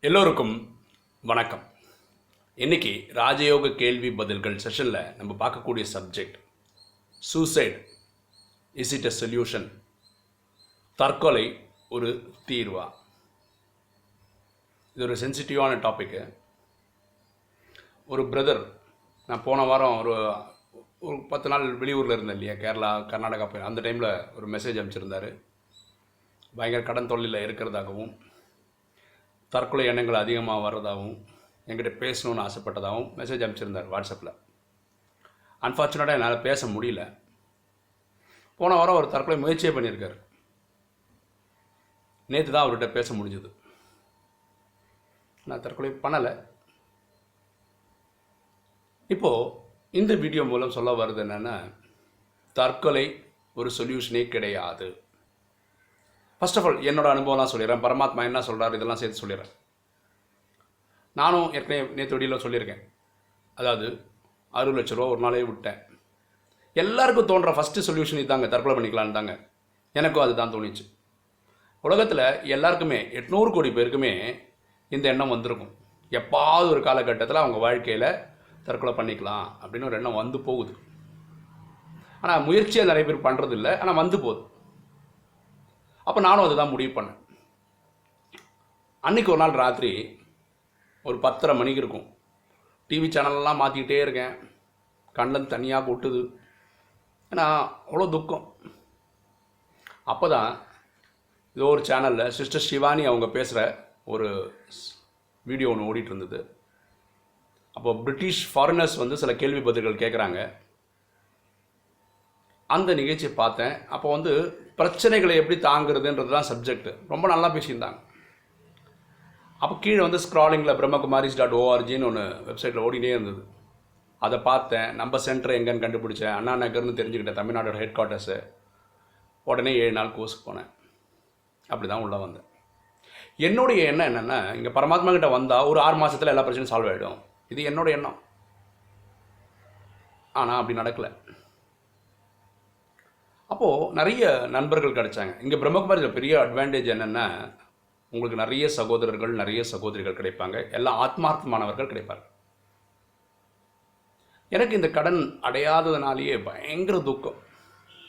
எல்லோருக்கும் வணக்கம். இன்னைக்கு ராஜயோக கேள்வி பதில்கள் செஷனில் நம்ம பார்க்கக்கூடிய subject suicide is it a solution? தற்கொலை ஒரு தீர்வா? இது ஒரு சென்சிட்டிவான டாப்பிக்கு. ஒரு பிரதர், நான் போன வாரம் ஒரு 10 நாள் வெளியூரில் இருந்தேன் இல்லையா, கேரளா கர்நாடகா போய் அந்த டைமில் ஒரு மெசேஜ் அனுப்பிச்சிருந்தார். பயங்கர கடன் தொல்லையில் இருக்கிறதாகவும் தற்கொலை எண்ணங்கள் அதிகமாக வர்றதாகவும் என்கிட்ட பேசணுன்னு ஆசைப்பட்டதாகவும் மெசேஜ் அனுப்பிச்சிருந்தார் வாட்ஸ்அப்பில். அன்ஃபார்ச்சுனேட்டாக என்னால் பேச முடியல. போன வாரம் ஒரு தற்கொலை முயற்சியே பண்ணியிருக்காரு. நேற்று தான் அவர்கிட்ட பேச முடிஞ்சது. நான் தற்கொலை பண்ணலை. இப்போது இந்த வீடியோ மூலம் சொல்ல வருது என்னென்னா, தற்கொலை ஒரு சொல்யூஷனே கிடையாது. ஃபர்ஸ்ட் ஆஃப் ஆல் என்னோட அனுபவம்லாம் சொல்லிடுறேன். பரமாத்மா என்ன சொல்கிறார் இதெல்லாம் சேர்த்து சொல்லிடுறேன். நானும் ஏற்கனவே நேற்று வெளியில் சொல்லியிருக்கேன். அதாவது 60 லட்ச ரூபா ஒரு நாளே விட்டேன். எல்லாருக்கும் தோன்ற ஃபஸ்ட்டு சொல்யூஷன் இதுதாங்க, தற்கொலை பண்ணிக்கலான்னு தாங்க. எனக்கும் அதுதான் தோணிச்சு. உலகத்தில் எல்லாருக்குமே 800 கோடி பேருக்குமே இந்த எண்ணம் வந்திருக்கும். எப்பாவது ஒரு காலகட்டத்தில் அவங்க வாழ்க்கையில் தற்கொலை பண்ணிக்கலாம் அப்படின்னு ஒரு எண்ணம் வந்து போகுது. ஆனால் முயற்சியாக நிறைய பேர் பண்ணுறதில்ல, ஆனால் வந்து போகுது. அப்போ நானும் அதுதான் முடிவு பண்ணேன். அன்றைக்கி ஒரு நாள் ராத்திரி ஒரு 10:30 மணிக்கு இருக்கும். டிவி சேனல்லாம் மாற்றிக்கிட்டே இருக்கேன். கண்ணில் தனியாக கொட்டுது. ஏன்னா அவ்வளோ துக்கம். அப்போ தான் ஏதோ ஒரு சேனலில் சிஸ்டர் ஷிவானி அவங்க பேசுகிற ஒரு வீடியோ ஒன்று ஓடிட்டு இருந்தது. அப்போ பிரிட்டிஷ் ஃபாரினர்ஸ் வந்து சில கேள்வி பதில்கள் கேட்குறாங்க. அந்த நிகழ்ச்சியை பார்த்தேன். அப்போ வந்து பிரச்சனைகளை எப்படி தாங்கிறதுன்றது தான் சப்ஜெக்ட். ரொம்ப நல்லா பேசியிருந்தாங்க. அப்போ கீழே வந்து ஸ்க்ராலிங்கில் brahmakumaris.orgன்னு ஒன்று வெப்சைட்டில் ஓடினே இருந்தது. அதை பார்த்தேன். நம்ம சென்டர் எங்கேன்னு கண்டுபிடிச்சேன். அண்ணா நகர்னு தெரிஞ்சுக்கிட்டேன், தமிழ்நாடோட ஹெட் குவார்ட்டர்ஸு. உடனே 7 நாள் கோர்ஸுக்கு போனேன். அப்படி தான் உள்ளே வந்தேன். என்னுடைய எண்ணம் என்னென்னா, இங்கே பரமாத்மா கிட்ட வந்தால் ஒரு 6 மாதத்தில் எல்லா பிரச்சனையும் சால்வ் ஆகிடும். இது என்னோட எண்ணம். ஆனால் அப்படி நடக்கலை. அப்போது நிறைய நண்பர்கள் கிடைச்சாங்க. இங்கே பிரம்மகுமாரியில் பெரிய அட்வான்டேஜ் என்னென்னா, உங்களுக்கு நிறைய சகோதரர்கள் நிறைய சகோதரிகள் கிடைப்பாங்க. எல்லாம் ஆத்மார்த்தமானவர்கள் கிடைப்பாங்க. எனக்கு இந்த கடன் அடையாததுனாலேயே பயங்கர துக்கம்.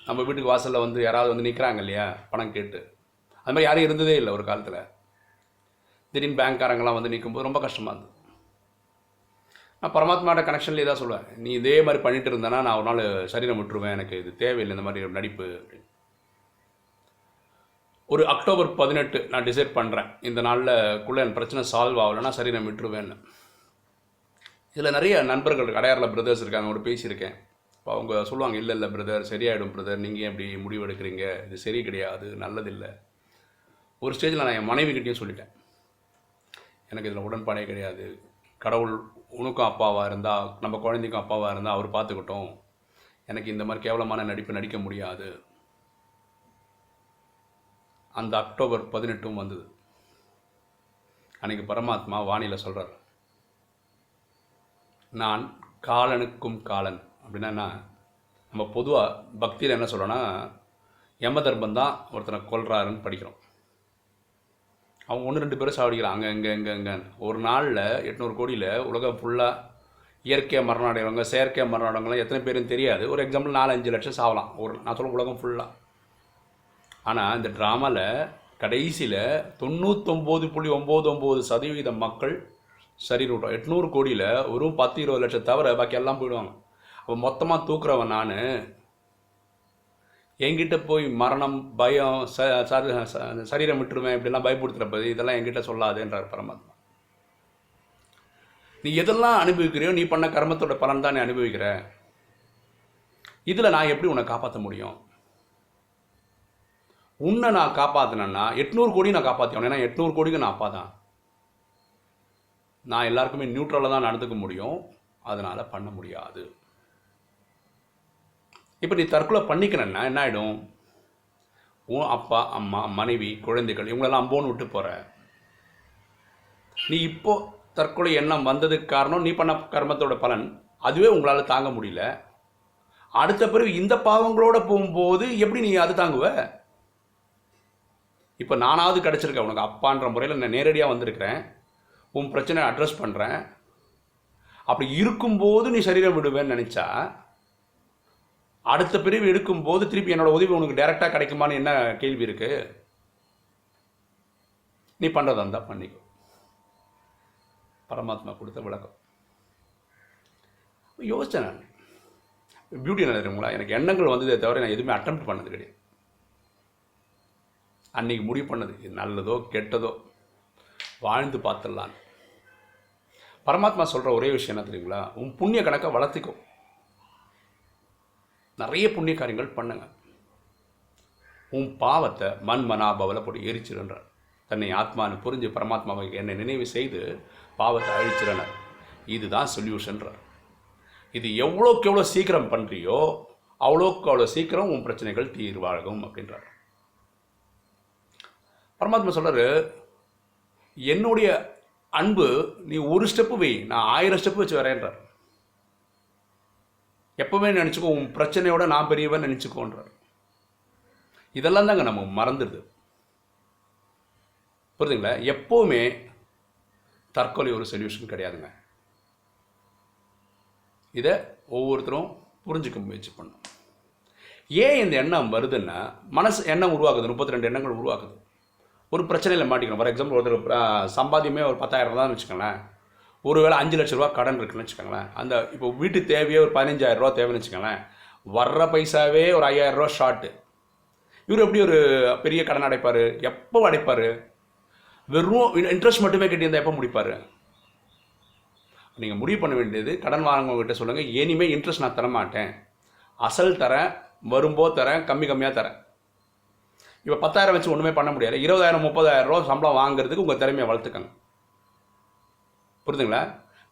நம்ம வீட்டுக்கு வாசலில் வந்து யாராவது வந்து நிற்கிறாங்க இல்லையா, பணம் கேட்டு. அது மாதிரி யாரும் இருந்ததே இல்லை ஒரு காலத்தில். திடீர்னு பேங்க்காரங்களாம் வந்து நிற்கும்போது ரொம்ப கஷ்டமாக இருந்தது. நான் பரமாத்மாவோட கனெக்ஷன்லேயே தான் சொல்லுவேன், நீ இதே மாதிரி பண்ணிட்டு இருந்தேன்னா நான் ஒரு நாள் சரீரம் விட்டுருவேன், எனக்கு இது தேவையில்லை இந்த மாதிரி ஒரு நடிப்பு அப்படின்னு. ஒரு அக்டோபர் 18 நான் டிசைட் பண்ணுறேன், இந்த நாளில்குள்ளே என் பிரச்சனை சால்வ் ஆகலைன்னா சரீரம் விட்டுருவேன்னு. இதில் நிறைய நண்பர்கள் அடையாறில் பிரதர்ஸ் இருக்காங்க, அவங்களோட பேசியிருக்கேன். இப்போ அவங்க சொல்லுவாங்க, இல்லை இல்லை பிரதர் சரியாயிடும் பிரதர், நீங்கள் எப்படி முடிவு எடுக்கிறீங்க, இது சரி கிடையாது, நல்லதில்லை. ஒரு ஸ்டேஜில் நான் என் மனைவிக்கிட்டேயும் சொல்லிட்டேன், எனக்கு இதில் உடன்பாடே கிடையாது. கடவுள் உனக்கும் அப்பாவாக இருந்தால், நம்ம குழந்தைக்கும் அப்பாவாக இருந்தால் அவர் பார்த்துக்கிட்டோம். எனக்கு இந்த மாதிரி கேவலமான நடிப்பு நடிக்க முடியாது. அந்த அக்டோபர் 18 வந்தது. அன்றைக்கி பரமாத்மா வாணியில் சொல்கிறார், நான் காலனுக்கும் காலன். அப்படின்னா நம்ம பொதுவாக பக்தியில் என்ன சொல்கிறோன்னா, யம தர்மம் தான் ஒருத்தனை கொல்றாருன்னு படிக்கிறோம். அவங்க 1-2 பேரும் சாவடிக்கிறான் அங்கே. ஒரு நாளில் 800 கோடியில் உலகம் ஃபுல்லாக இயற்கையாக மரணம் அடைகிறவங்க செயற்கையாக மரணம் அடைவங்களாம் எத்தனை பேருன்னு தெரியாது. ஒரு எக்ஸாம்பிள் 4-5 லட்சம் சாவலாம் நான் சொல்ல உலகம் ஃபுல்லாக. ஆனால் இந்த ட்ராமாவில் கடைசியில் 99.99% மக்கள் சரி விட்டோம். 800 கோடியில் ஒரு 10-20 லட்சம் தவிர பாக்கி எல்லாம் போயிடுவாங்க. அப்போ மொத்தமாக தூக்குறவன் நான். என்கிட்ட போய் மரணம் பயம் சரீரம் விட்டுருவேன் இப்படிலாம் பயப்படுத்துகிறப்பது இதெல்லாம் என்கிட்ட சொல்லாதுன்றார் பரமாத்மா. நீ எதெல்லாம் அனுபவிக்கிறியோ நீ பண்ண கர்மத்தோட பலன் தான் நீ அனுபவிக்கிற. இதில் நான் எப்படி உன்னை காப்பாற்ற முடியும்? உன்னை நான் காப்பாற்றினேன்னா 800 கோடி நான் காப்பாற்றினேன். ஏன்னா 800 கோடிக்கு நான் அப்பா தான். நான் எல்லாருக்குமே நியூட்ரலாக தான் நடந்துக்க முடியும். அதனால் பண்ண முடியாது. இப்போ நீ தற்கொலை பண்ணிக்கிறேன்னா என்ன ஆகிடும்? உன் அப்பா அம்மா மனைவி குழந்தைகள் இவங்களெல்லாம் அம்போன்னு விட்டு போகிற. நீ இப்போது தற்கொலை எண்ணம் வந்ததுக்கு காரணம் நீ பண்ண கர்மத்தோட பலன். அதுவே உங்களால் தாங்க முடியல. அடுத்த பிறகு இந்த பாவங்களோட போகும்போது எப்படி நீ அது தாங்குவ? இப்போ நானாவது கிடச்சிருக்கேன் உனக்கு அப்பான்ற முறையில் நான் நேரடியாக வந்திருக்கிறேன். உன் பிரச்சனையை அட்ரஸ் பண்ணுறேன். அப்படி இருக்கும்போது நீ சரீரம் விடுவேன்னு நினச்சா, அடுத்த பிரிவு எடுக்கும்போது திருப்பி என்னோட உதவி உனக்கு டைரெக்டாக கிடைக்குமான்னு என்ன கேள்வி இருக்குது? நீ பண்ணுறதா இருந்தால் பண்ணிக்கோ. பரமாத்மா கொடுத்த விளக்கம். யோசித்தேன் நான். பியூட்டி என்ன தெரியுங்களா, எனக்கு எண்ணங்கள் வந்ததே தவிர நான் எதுவுமே அட்டெம்ப்ட் பண்ணது கிடையாது. அன்றைக்கி முடிவு பண்ணது, இது நல்லதோ கெட்டதோ வாழ்ந்து பார்த்துடலான்னு. பரமாத்மா சொல்கிற ஒரே விஷயம் என்ன தெரியுங்களா, உன் புண்ணிய கணக்கை வளர்த்திக்கோ, நிறைய புண்ணிய காரியங்கள் பண்ணுங்க, உன் பாவத்தை மனாபவலை போட்டு எரிச்சிருன்றார். தன்னை ஆத்மானு புரிஞ்சு பரமாத்மாவை என்னை நினைவு செய்து பாவத்தை அழிச்சிடனர். இதுதான் சொல்யூஷன்றார். இது எவ்வளோக்கு எவ்வளோ சீக்கிரம் பண்ணுறியோ அவ்வளோக்கு அவ்வளோ சீக்கிரம் உன் பிரச்சனைகள் தீர்வாகும் அப்படின்றார். பரமாத்மா சொல்கிறாரு, என்னுடைய அன்பு நீ ஒரு ஸ்டெப்பு வை, நான் 1000 ஸ்டெப்பு வச்சு வரேன்றார். எப்பவுமே நினச்சிக்கோ, உன் பிரச்சனையோட நான் பெரியவன் நினச்சிக்கோன்றார். இதெல்லாம் தாங்க நம்ம மறந்துடுது. புரியுதுங்களா? எப்போவுமே தற்கொலை ஒரு சொல்யூஷன் கிடையாதுங்க. இதை ஒவ்வொருத்தரும் புரிஞ்சுக்க முயற்சி பண்ணணும். ஏன் இந்த எண்ணம் வருதுன்னா, மனசு எண்ணம் உருவாக்குது, 32 எண்ணங்கள் உருவாக்குது. ஒரு பிரச்சனையில் மாட்டிக்கணும். ஃபார் எக்ஸாம்பிள், ஒருத்தர் சம்பாத்தியமே ஒரு 10,000 தான் வச்சுக்கோங்களேன், ஒருவேளை 5 லட்ச ரூபா கடன் இருக்குன்னு வச்சுக்கோங்களேன், அந்த இப்போ வீட்டு தேவையே ஒரு 15,000 ரூபா தேவைன்னு வச்சுக்கோங்களேன், வர்ற பைசாவே ஒரு 5,000 ரூபா ஷார்ட்டு. இவர் எப்படி ஒரு பெரிய கடன் அடைப்பார்? எப்போ அடைப்பார்? வெறும் இன்ட்ரெஸ்ட் மட்டுமே கட்டியிருந்தால் எப்போ முடிப்பார்? நீங்கள் முடிவு பண்ண வேண்டியது, கடன் வாங்குவங்கிட்ட சொல்லுங்கள், இனிமேல் இன்ட்ரெஸ்ட் நான் தரமாட்டேன், அசல் தரேன், வரும்போது தரேன், கம்மியாக தரேன். இப்போ 10,000 வச்சு ஒன்றுமே பண்ண முடியாது. 20,000 30,000 ரூபா சம்பளம் வாங்குறதுக்கு உங்கள் திறமையை வளர்த்துக்கங்க. புரியுதுங்களா?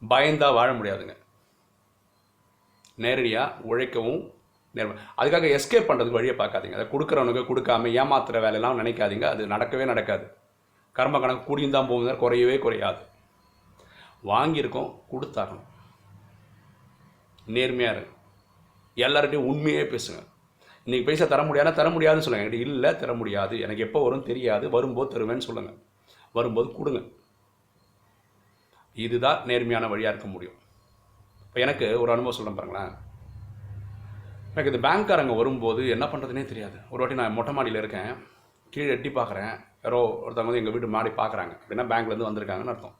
பயந்தா வாழ முடியாதுங்க. நேரடியாக உழைக்கவும் அதுக்காக எஸ்கேப் பண்ணுறதுக்கு வழியை பார்க்காதீங்க. அதை கொடுக்குறவனுக்கு கொடுக்காம ஏமாத்துகிற வேலையெல்லாம் நினைக்காதீங்க. அது நடக்கவே நடக்காது. கர்ம கணக்கு கூடியும் தான் போகுது, குறையவே குறையாது. வாங்கியிருக்கோம், கொடுத்தாகணும். நேர்மையாக இருங்க. எல்லார்கிட்டையும் உண்மையே பேசுங்க. இன்றைக்கி பைசா தர முடியாதுன்னா தர முடியாதுன்னு சொல்லுங்கள். என்கிட்ட இல்லை, தர முடியாது, எனக்கு எப்போ வரும் தெரியாது, வரும்போது தருவேன்னு சொல்லுங்கள். வரும்போது கொடுங்க. இதுதான் நேர்மையான வழியாக இருக்க முடியும். இப்போ எனக்கு ஒரு அனுபவம் சொல்கிறேன் பாருங்களேன். எனக்கு இந்த பேங்க்காரங்க வரும்போது என்ன பண்ணுறதுனே தெரியாது. ஒரு வாட்டி நான் மொட்டை மாடியில் இருக்கேன், கீழே எட்டி பார்க்குறேன், யாரோ ஒருத்தவங்க வந்து எங்கள் வீட்டு மாடி பார்க்குறாங்க. அப்படின்னா பேங்க்லேருந்து வந்திருக்காங்கன்னு அர்த்தம்.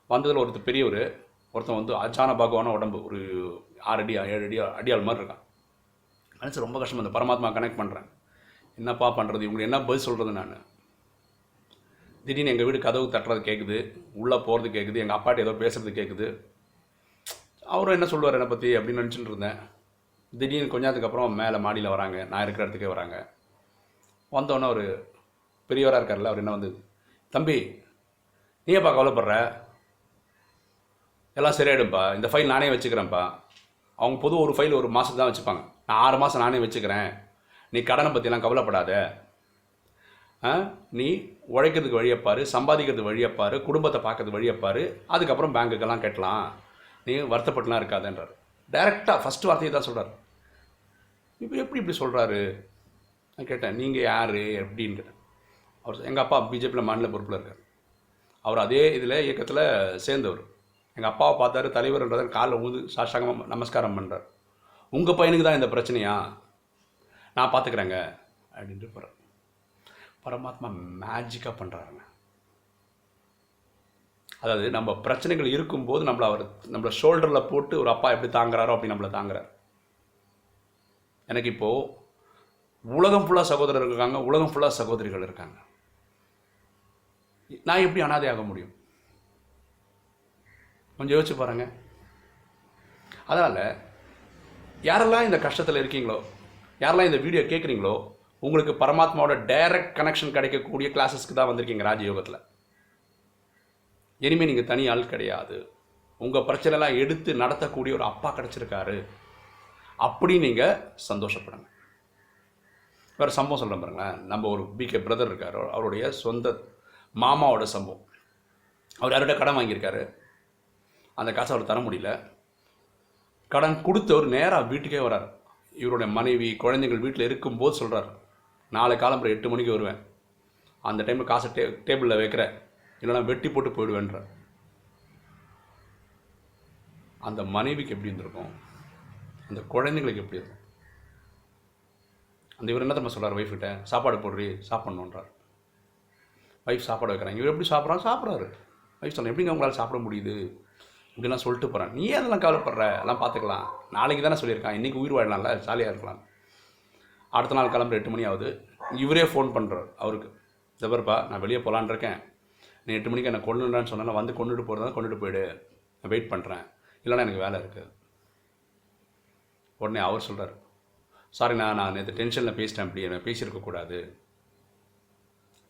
வந்ததில் ஒருத்தர் பெரியவர், ஒருத்தன் வந்து அச்சான பாகவான உடம்பு, ஒரு 6 அடி 7 அடி அடியாள் மாதிரி இருக்கான். மனசு ரொம்ப கஷ்டமாக இந்த பரமாத்மா கனெக்ட் பண்ணுறேன். என்னப்பா பண்ணுறது, இவங்களுக்கு என்ன பதில் சொல்கிறது? நான் திடீர்னு எங்கள் வீடு கதவு தட்டுறது கேட்குது, உள்ளே போகிறது கேட்குது, எங்கள் அப்பாட்ட ஏதோ பேசுகிறது கேட்குது. அவரும் என்ன சொல்லுவார் என்னை பற்றி அப்படின்னு நினச்சிட்டு இருந்தேன். திடீர்னு கொஞ்ச நேரத்துக்கு அப்புறம் மேலே மாடியில் வராங்க, நான் இருக்கிற இடத்துக்கே வராங்க. வந்தோடனே ஒரு பெரியவராக இருக்கார்ல, அவர் என்ன வந்து, தம்பி நீ எப்பா கவலைப்படுற, எல்லாம் சரியாயிடும்ப்பா, இந்த ஃபைல் நானே வச்சுக்கிறேன்ப்பா. அவங்க பொது ஒரு ஃபைல் ஒரு மாதத்துக்கு தான் வச்சுப்பாங்க, நான் 6 மாதம் நானே வச்சுக்கிறேன், நீ கடனை பற்றிலாம் கவலைப்படாத, நீ உழைக்கிறதுக்கு வழியப்பார், சம்பாதிக்கிறதுக்கு வழியப்பார், குடும்பத்தை பார்க்கறது வழியப்பார், அதுக்கப்புறம் பேங்க்குக்கெல்லாம் கட்டலாம், நீ வருத்தப்பட்டுலாம் இருக்காதுன்றார். டைரெக்டாக ஃபஸ்ட்டு வார்த்தையை தான் சொல்கிறார். இப்போ எப்படி இப்படி சொல்கிறாரு? நான் கேட்டேன், நீங்கள் யார் எப்படின்னு கேட்டேன். அவர், எங்கள் அப்பா பிஜேபியில் மாநில பொறுப்பில் இருக்கார், அவர் அதே இதில் இயக்கத்தில் சேர்ந்தவர். எங்கள் அப்பாவை பார்த்தாரு, தலைவர்ன்றதை காலில் ஊது சாஷ்டாங்கமாக நமஸ்காரம் பண்ணுறார். உங்கள் பையனுக்கு தான் இந்த பிரச்சனையா, நான் பார்த்துக்கிறேங்க அப்படின்ட்டு போகிறார். பரமாத்மா மேஜிக்காக பண்ணுறாருங்க. அதாவது நம்ம பிரச்சனைகள் இருக்கும்போது நம்மளை ஷோல்டரில் போட்டு ஒரு அப்பா எப்படி தாங்குறாரோ அப்படி நம்மளை தாங்குறார். எனக்கு இப்போது உலகம் ஃபுல்லாக சகோதரர்கள் இருக்காங்க, உலகம் ஃபுல்லாக சகோதரிகள் இருக்காங்க. நான் எப்படி அனாதையாக முடியும்? கொஞ்சம் யோசிச்சு பாருங்க. அதனால் யாரெல்லாம் இந்த கஷ்டத்தில் இருக்கீங்களோ, யாரெல்லாம் இந்த வீடியோ கேட்குறீங்களோ, உங்களுக்கு பரமாத்மாவோட டைரக்ட் கனெக்ஷன் கிடைக்கக்கூடிய கிளாஸஸ்க்கு தான் வந்திருக்கீங்க ராஜயோகத்தில். இனிமேல் நீங்கள் தனி ஆள் கிடையாது. உங்கள் பிரச்சனைலாம் எடுத்து நடத்தக்கூடிய ஒரு அப்பா கிடச்சிருக்காரு, அப்படி நீங்கள் சந்தோஷப்படுங்க. வேறு சம்பவம் சொல்கிறேன் பாருங்களேன். நம்ம ஒரு பிகே பிரதர் இருக்கார், அவருடைய சொந்த மாமாவோட சம்பவம். அவர் யார்கிட்ட கடன் வாங்கியிருக்காரு, அந்த காசை அவர் தர முடியல. கடன் கொடுத்தவர் நேராக வீட்டுக்கே வரார். இவருடைய மனைவி குழந்தைகள் வீட்டில் இருக்கும்போது சொல்கிறார், நாளை காலம்புற 8 மணிக்கு வருவேன், அந்த டைமில் காசை டேபிளில் வைக்கிறேன், இல்லைனா வெட்டி போட்டு போயிடுவேன்றார். அந்த மனைவிக்கு எப்படி இருந்திருக்கும், அந்த குழந்தைங்களுக்கு எப்படி இருக்கும். அந்த இவர் என்ன தெரியுமா சொல்கிறார் ஒய்ஃப்கிட்ட, சாப்பாடு போடுறி சாப்பிட்ணுன்றார். ஒய்ஃப் சாப்பாடு வைக்கிறாங்க, இவர் எப்படி சாப்பிட்றாரு. ஒய்ஃப் சொல்கிறேன், எப்படிங்க உங்களால் சாப்பிட முடியுது இப்படிலாம் சொல்லிட்டு போகிறேன். நீ அதெல்லாம் கவலைப்படுற, எல்லாம் பார்த்துக்கலாம், நாளைக்கு தானே சொல்லியிருக்கான், இன்றைக்கி உயிர் வாழலாம்ல, ஜாலியாக இருக்கலாம். அடுத்த நாள் கிளம்புற 8 மணி ஆகுது. இவரே ஃபோன் பண்ணுறார் அவருக்கு, ஜபர்ப்பா நான் வெளியே போகலான் இருக்கேன், நீ 8 மணிக்கு என்னை கொண்டுடான்னு சொன்னால் வந்து கொண்டுட்டு போகிறதா கொண்டுட்டு போயிடு, நான் வெயிட் பண்ணுறேன், இல்லைனா எனக்கு வேலை இருக்குது. உடனே அவர் சொல்கிறார், சாரிண்ணா நான் நேற்று டென்ஷனில் பேசிட்டேன், அப்படி என்ன பேசியிருக்கக்கூடாது.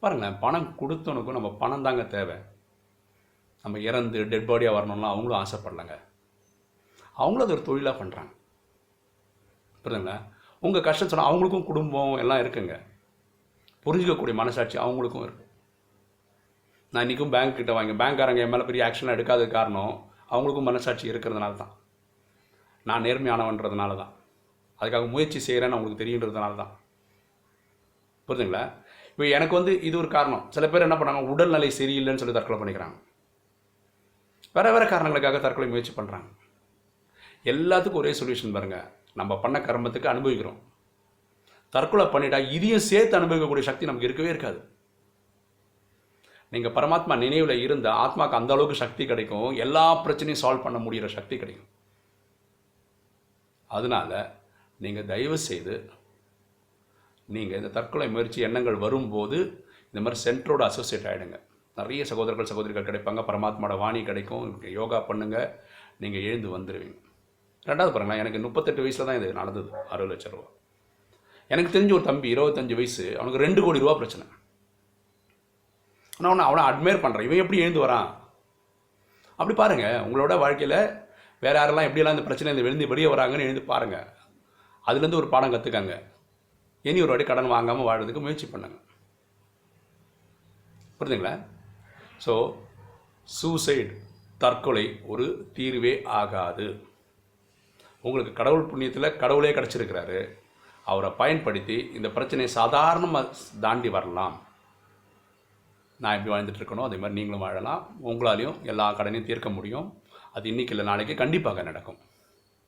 பாருங்களேன், பணம் கொடுத்தவனுக்கும் நம்ம பணம் தாங்க தேவை. நம்ம இறந்து டெட் பாடியாக வரணும்லாம் அவங்களும் ஆசைப்படலைங்க. அவங்களும் அது ஒரு தொழிலாக பண்ணுறாங்க. புரியுதுங்களா? உங்கள் கஷ்டம் சொன்னால் அவங்களுக்கும் குடும்பம் எல்லாம் இருக்குங்க, புரிஞ்சிக்கக்கூடிய மனசாட்சி அவங்களுக்கும் இருக்குது. நான் இன்றைக்கும் பேங்க்கிட்ட பேங்க்காரங்க என் மேலே பெரிய ஆக்ஷன்லாம் எடுக்காத காரணம் அவங்களுக்கும் மனசாட்சி இருக்கிறதுனால தான், நான் நேர்மையானவன்றதுனால தான், அதுக்காக முயற்சி செய்கிறேன்னு அவங்களுக்கு தெரியுன்றதுனால தான். புரியுதுங்களா? இப்போ எனக்கு இது ஒரு காரணம். சில பேர் என்ன பண்ணாங்க, உடல்நிலை சரியில்லைன்னு சொல்லி தற்கொலை பண்ணிக்கிறாங்க. வேறு வேறு காரணங்களுக்காக தற்கொலை முயற்சி பண்ணுறாங்க. எல்லாத்துக்கும் ஒரே சொல்யூஷன் பாருங்கள், நம்ம பண்ண கர்மத்துக்கு அனுபவிக்கிறோம். தற்கொலை பண்ணிட்டா இதையும் சேர்த்து அனுபவிக்கக்கூடிய சக்தி நமக்கு இருக்கவே இருக்காது. நீங்கள் பரமாத்மா நினைவில் இருந்த ஆத்மாவுக்கு அந்த அளவுக்கு சக்தி கிடைக்கும், எல்லா பிரச்சனையும் சால்வ் பண்ண முடிகிற சக்தி கிடைக்கும். அதனால் நீங்கள் தயவு செய்து நீங்கள் இந்த தற்கொலை முயற்சி எண்ணங்கள் வரும்போது இந்த மாதிரி சென்டரோட அசோசியேட் ஆகிடுங்க. நிறைய சகோதரர்கள் சகோதரிகள் கிடைப்பாங்க, பரமாத்மாவோட வாணி கிடைக்கும், யோகா பண்ணுங்கள், நீங்கள் எழுந்து வந்துடுவீங்க. ரெண்டாவது பாருங்களேன், எனக்கு 38 வயசில் தான் இது நடந்தது, 60 லட்ச ரூபா. எனக்கு தெரிஞ்ச ஒரு தம்பி 25 வயசு, அவனுக்கு 2 கோடி ரூபா பிரச்சனை. ஆனால் அவனை அட்மையர் பண்ணுறேன், இவன் எப்படி எழுந்து வரான். அப்படி பாருங்கள், உங்களோட வாழ்க்கையில் வேறு யாரெல்லாம் எப்படியெல்லாம் இந்த பிரச்சனை வெளியே வெளியே வராங்கன்னு எழுந்து பாருங்கள். அதுலேருந்து ஒரு பாடம் கற்றுக்காங்க. இனி ஒரு வாட்டி கடன் வாங்காமல் வாழறதுக்கு முயற்சி பண்ணுங்க. புரியுதுங்களா? ஸோ சூசைட், தற்கொலை ஒரு தீர்வே ஆகாது. உங்களுக்கு கடவுள் புண்ணியத்தில் கடவுளே கிடச்சிருக்கிறாரு, அவரை பயன்படுத்தி இந்த பிரச்சனையை சாதாரணமாக தாண்டி வரலாம். நான் எப்படி வாழ்ந்துட்டு இருக்கணும் அதே மாதிரி நீங்களும் வாழலாம். உங்களாலையும் எல்லா கடனையும் தீர்க்க முடியும். அது இன்றைக்கி இல்லை நாளைக்கு கண்டிப்பாக நடக்கும்.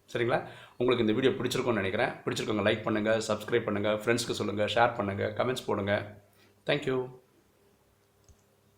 சரிங்களா? உங்களுக்கு இந்த வீடியோ பிடிச்சிருக்கும்னு நினைக்கிறேன். பிடிச்சிருக்கவங்க லைக் பண்ணுங்கள், சப்ஸ்கிரைப் பண்ணுங்கள், ஃப்ரெண்ட்ஸ்க்கு சொல்லுங்கள், ஷேர் பண்ணுங்கள், கமெண்ட்ஸ் போடுங்க. தேங்க்யூ.